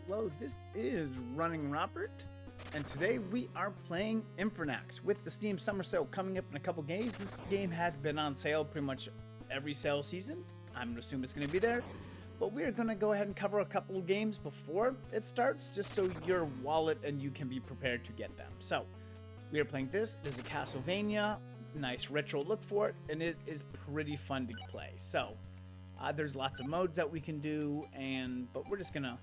Hello, this is Running Robert, and today we are playing Infernax with the Steam Summer Sale coming up in a couple games. This game has been on sale pretty much every sale season. I'm gonna assume it's gonna be there, but we're gonna go ahead and cover a couple of games before it starts, just so your wallet and you can be prepared to get them. So, we are playing this. It is a Castlevania, nice retro look for it, and it is pretty fun to play. So, there's lots of modes that we can do, but we're just gonna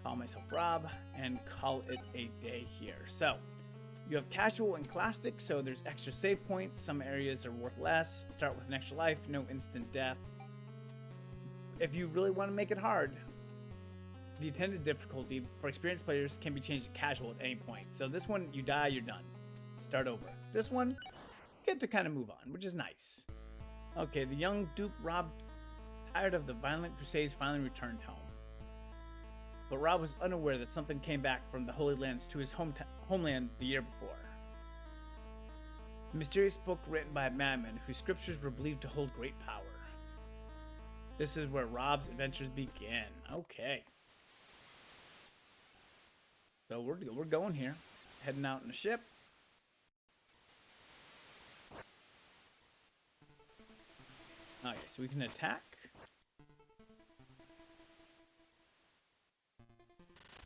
call myself Rob and call it a day here. So you have casual and classic, so there's extra save points. Some areas are worth less. Start with an extra life, no instant death. If you really want to make it hard, the intended difficulty for experienced players can be changed to casual at any point. So this one, you die, you're done. Start over. This one, you get to kind of move on, which is nice. Okay, the young Duke Rob, tired of the violent crusades, finally returned home. But Rob was unaware that something came back from the Holy Lands to his homeland the year before. A mysterious book written by a madman whose scriptures were believed to hold great power. This is where Rob's adventures begin. Okay. So we're going here. Heading out in a ship. Okay, so we can attack.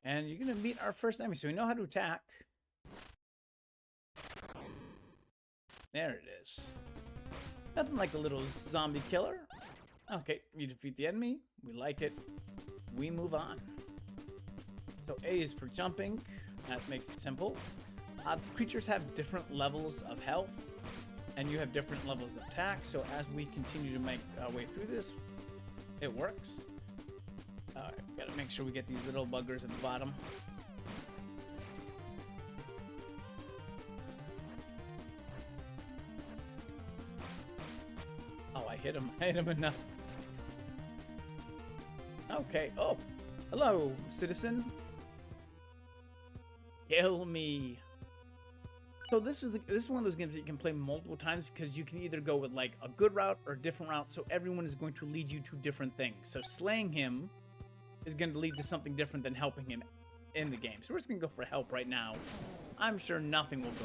And you're going to meet our first enemy, so we know how to attack. There it is. Nothing like a little zombie killer. Okay, you defeat the enemy. We like it. We move on. So A is for jumping. That makes it simple. Creatures have different levels of health, and you have different levels of attack. So as we continue to make our way through this, it works. Alright, gotta make sure we get these little buggers at the bottom. Oh, I hit him. I hit him enough. Okay. Oh, hello, citizen. Kill me. So this is one of those games that you can play multiple times because you can either go with like a good route or a different route. So everyone is going to lead you to different things. So slaying him is going to lead to something different than helping him in the game. So we're just going to go for help right now. I'm sure nothing will go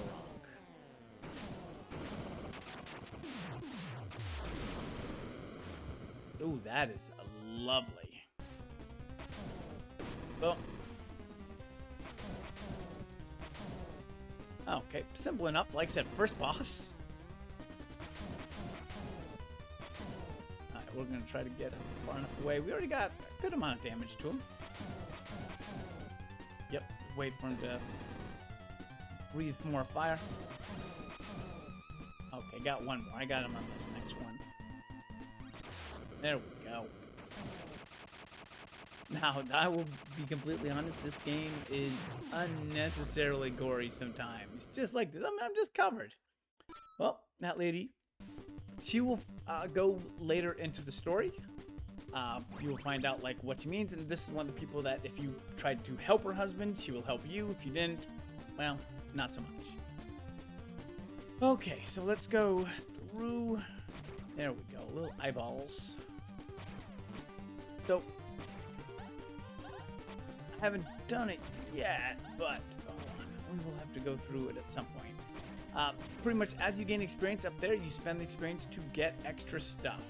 wrong. Ooh, that is lovely. Oh. Okay, simple enough. Like I said, first boss. Alright, we're going to try to get far enough away. We already got a good amount of damage to him. Yep, wait for him to breathe more fire. Okay, got one more. I got him on this next one. There we go. Now, I will be completely honest, this game is unnecessarily gory sometimes. Just like this, I'm just covered. Well, that lady, she will go later into the story. You will find out like what she means, and this is one of the people that if you tried to help her husband, she will help you. If you didn't, well, not so much. Okay, so let's go through. There we go, little eyeballs. So, I haven't done it yet, but we will have to go through it at some point. Pretty much as you gain experience up there, you spend the experience to get extra stuff.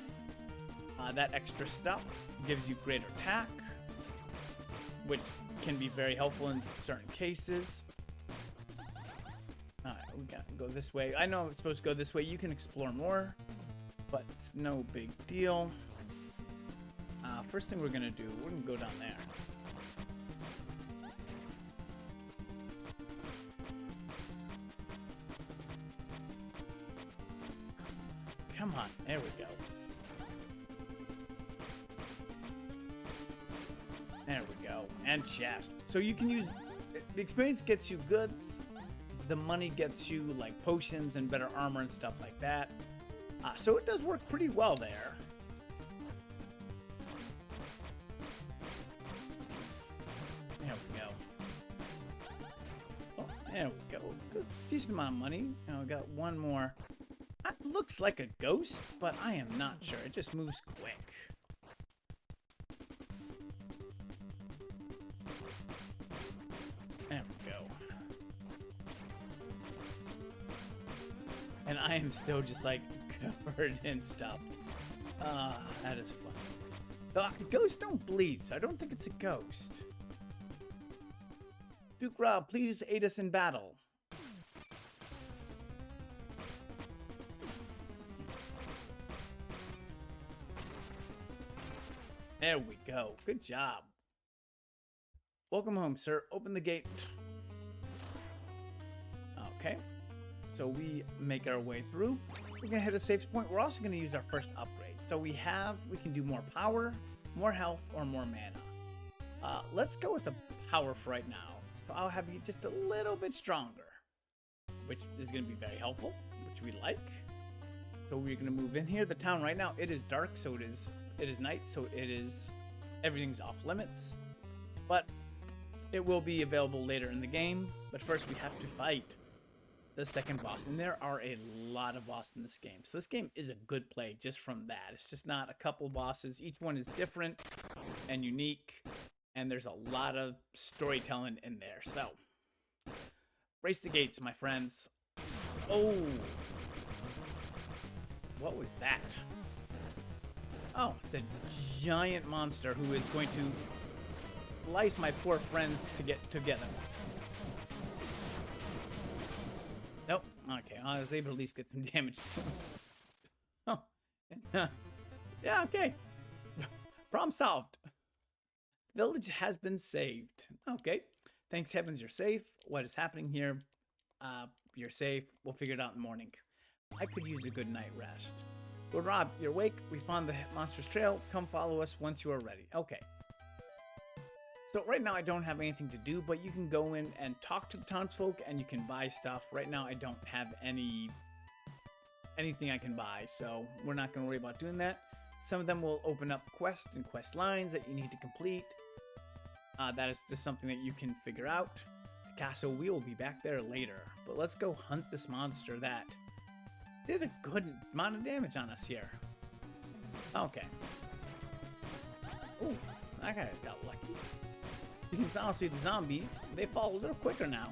That extra stuff gives you greater attack, which can be very helpful in certain cases. Alright, we gotta go this way. I know it's supposed to go this way. You can explore more, but it's no big deal. First thing we're gonna do, we're gonna go down there. Come on, there we go. There we go. And chest. So you can use... The experience gets you goods. The money gets you, like, potions and better armor and stuff like that. So it does work pretty well there. There we go. Oh, there we go. Good. Decent amount of money. Now we got one more. That looks like a ghost, but I am not sure. It just moves quick. And I am still just like covered in stuff. That is fun. Ghosts don't bleed, so I don't think it's a ghost. Duke Rob, please aid us in battle. There we go. Good job. Welcome home, sir. Open the gate. Okay. So we make our way through. We're gonna hit a safe point. We're also gonna use our first upgrade. So we can do more power, more health, or more mana. Let's go with the power for right now. So I'll have you just a little bit stronger, which is gonna be very helpful, which we like. So we're gonna move in here. The town right now, it is dark, so it is night, so everything's off limits. But it will be available later in the game. But first we have to fight the second boss, and there are a lot of bosses in this game. So this game is a good play just from that. It's just not a couple bosses. Each one is different and unique, and there's a lot of storytelling in there. So brace the gates, my friends. Oh, what was that? Oh, it's a giant monster who is going to slice my poor friends to get together. Nope. Okay, I was able to at least get some damage. Oh. Yeah, okay. Problem solved. Village has been saved. Okay. Thanks heavens you're safe. What is happening here? You're safe. We'll figure it out in the morning. I could use a good night rest. Well, Rob, you're awake. We found the monster's trail. Come follow us once you are ready. Okay. So right now I don't have anything to do, but you can go in and talk to the townsfolk and you can buy stuff. Right now I don't have anything I can buy, so we're not going to worry about doing that. Some of them will open up quests and quest lines that you need to complete. That is just something that you can figure out. The castle, we will be back there later, but let's go hunt this monster that did a good amount of damage on us here. Okay. Ooh, that guy got lucky. You can now see the zombies. They fall a little quicker now.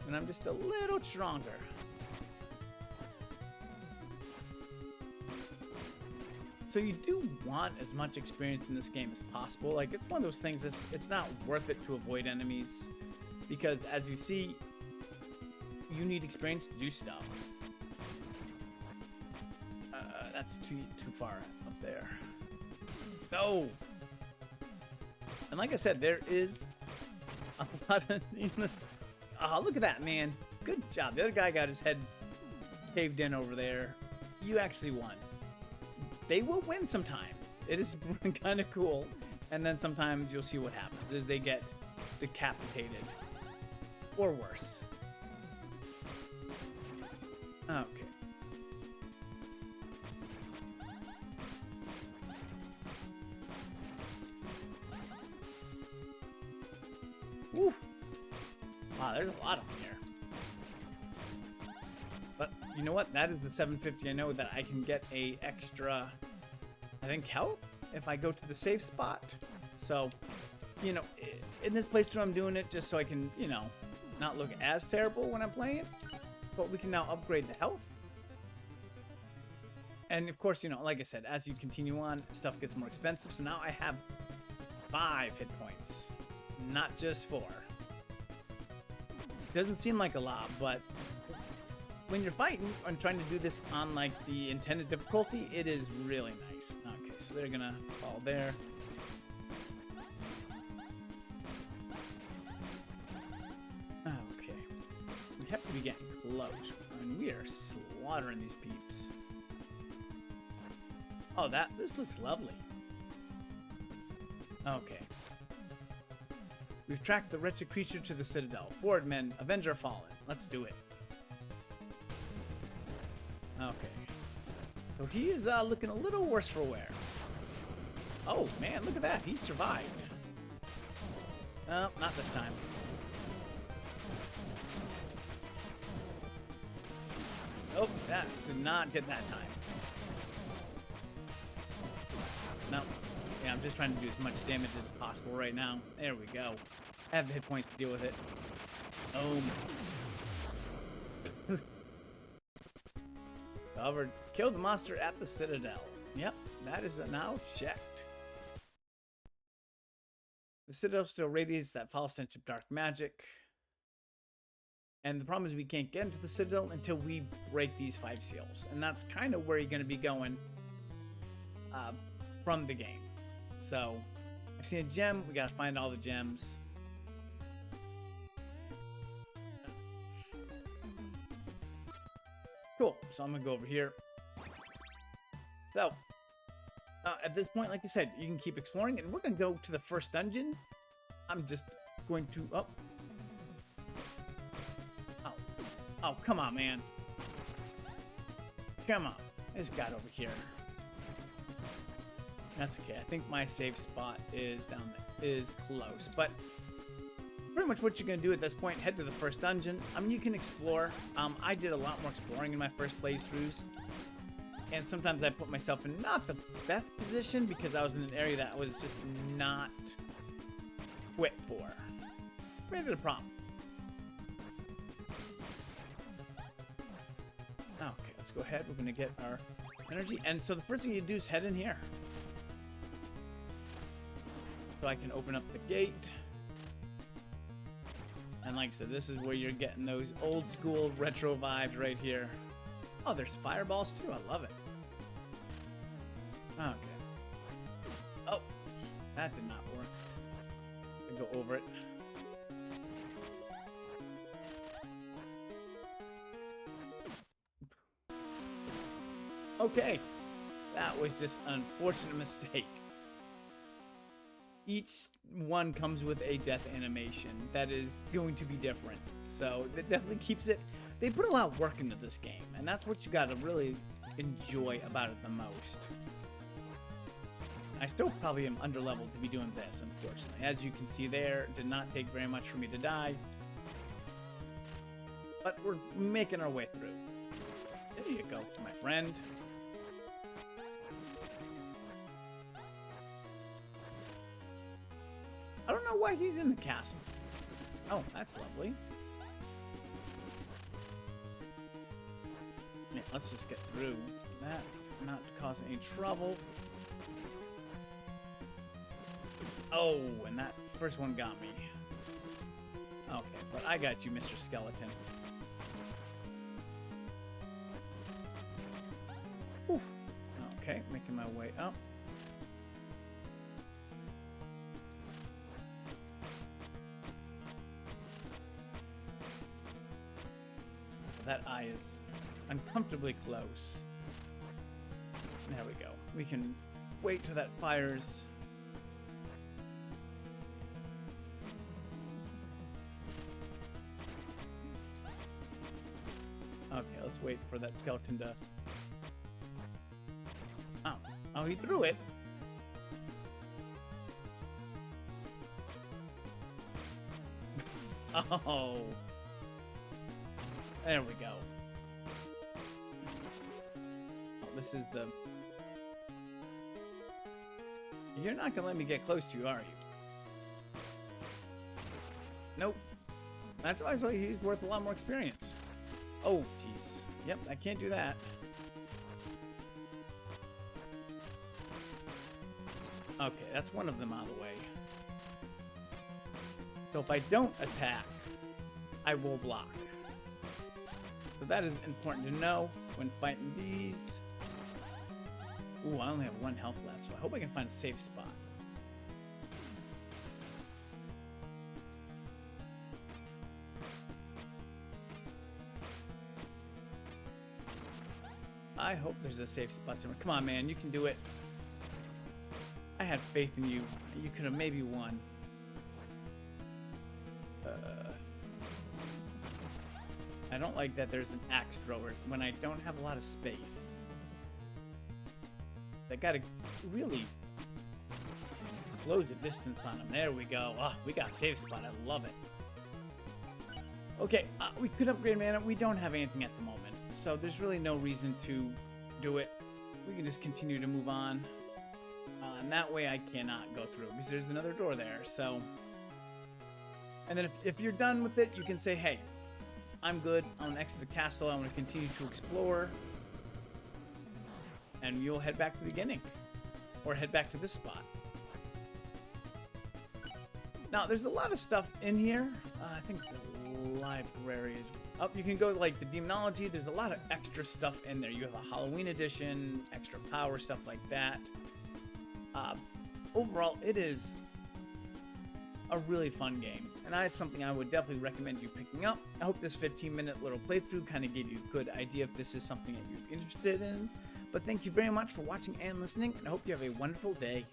And I'm just a little stronger. So you do want as much experience in this game as possible. Like, it's one of those things that's it's not worth it to avoid enemies. Because as you see, you need experience to do stuff. That's too far up there. No! And like I said, there is a lot of needless. Oh, look at that, man. Good job. The other guy got his head caved in over there. You actually won. They will win sometimes. It is kind of cool. And then sometimes you'll see what happens is they get decapitated. Or worse. Okay. Oof. Wow, there's a lot of them here. But you know what? That is the 750. I know that I can get a extra, I think, health if I go to the safe spot. So, you know, in this playthrough I'm doing it just so I can, you know, not look as terrible when I'm playing it. But we can now upgrade the health. And of course, you know, like I said, as you continue on, stuff gets more expensive. So now I have 5 hit points. Not just 4. Doesn't seem like a lot, but when you're fighting and trying to do this on like the intended difficulty, it is really nice. Okay, so they're gonna fall there. Okay, we have to be getting close, and we are slaughtering these peeps. Oh, this looks lovely. Okay. We've tracked the wretched creature to the citadel. Forward, men. Avenge our fallen. Let's do it. Okay. So he is looking a little worse for wear. Oh, man, look at that. He survived. No, not this time. Oh, that did not get that time. No. Yeah, I'm just trying to do as much damage as possible right now. There we go. I have the hit points to deal with it. Oh. Discovered. Kill the monster at the Citadel. Yep, that is now checked. The Citadel still radiates that foul stench of dark magic. And the problem is we can't get into the Citadel until we break these 5 seals. And that's kind of where you're going to be going from the game. So, I've seen a gem. We got to find all the gems. Cool. So I'm going to go over here. So, at this point, like I said, you can keep exploring. And we're going to go to the first dungeon. I'm just going to... Oh, come on, man. Come on. I just got over here. That's okay. I think my safe spot is down there. Is close. But pretty much what you're going to do at this point, head to the first dungeon. I mean, you can explore. I did a lot more exploring in my first playthroughs. And sometimes I put myself in not the best position because I was in an area that I was just not equipped for. Maybe the problem. Okay, let's go ahead. We're going to get our energy. And so the first thing you do is head in here. So I can open up the gate. And like I said, this is where you're getting those old school retro vibes right here. Oh, there's fireballs too. I love it. Okay. Oh, that did not work. I go over it. Okay, that was just an unfortunate mistake. Each one comes with a death animation that is going to be different. So that definitely keeps it. They put a lot of work into this game, and that's what you gotta really enjoy about it the most. I still probably am underleveled to be doing this, unfortunately. As you can see there, it did not take very much for me to die. But we're making our way through. There you go, my friend. I don't know why he's in the castle. Oh, that's lovely. Yeah, let's just get through that, not causing any trouble. Oh, and that first one got me. Okay, but I got you, Mr. Skeleton. Oof. Okay, making my way up. That eye is uncomfortably close. There we go. We can wait till that fires. Okay, let's wait for that skeleton to... Oh. Oh, he threw it. Oh. There we go. Oh, this is the... You're not gonna let me get close to you, are you? Nope. That's why he's worth a lot more experience. Oh, jeez. Yep, I can't do that. Okay, that's one of them out of the way. So if I don't attack, I will block. So that is important to know when fighting these. Ooh, I only have 1 health left, so I hope I can find a safe spot. I hope there's a safe spot somewhere. Come on, man, you can do it. I had faith in you. You could have maybe won. I don't like that there's an axe thrower when I don't have a lot of space. I gotta really close the distance on him. There we go. Oh, we got a safe spot. I love it. Okay, we could upgrade mana. We don't have anything at the moment, so there's really no reason to do it. We can just continue to move on. And that way I cannot go through because there's another door there. So, and then if you're done with it, you can say, hey, I'm good. I want to exit the castle. I want to continue to explore. and you'll head back to the beginning, or head back to this spot. Now, there's a lot of stuff in here. I think the library is up. You can go to, like, the demonology. There's a lot of extra stuff in there. You have a Halloween edition, extra power, stuff like that. Overall, it is a really fun game, and it's something I would definitely recommend you picking up. I hope this 15-minute little playthrough kind of gave you a good idea if this is something that you're interested in. But thank you very much for watching and listening, and I hope you have a wonderful day.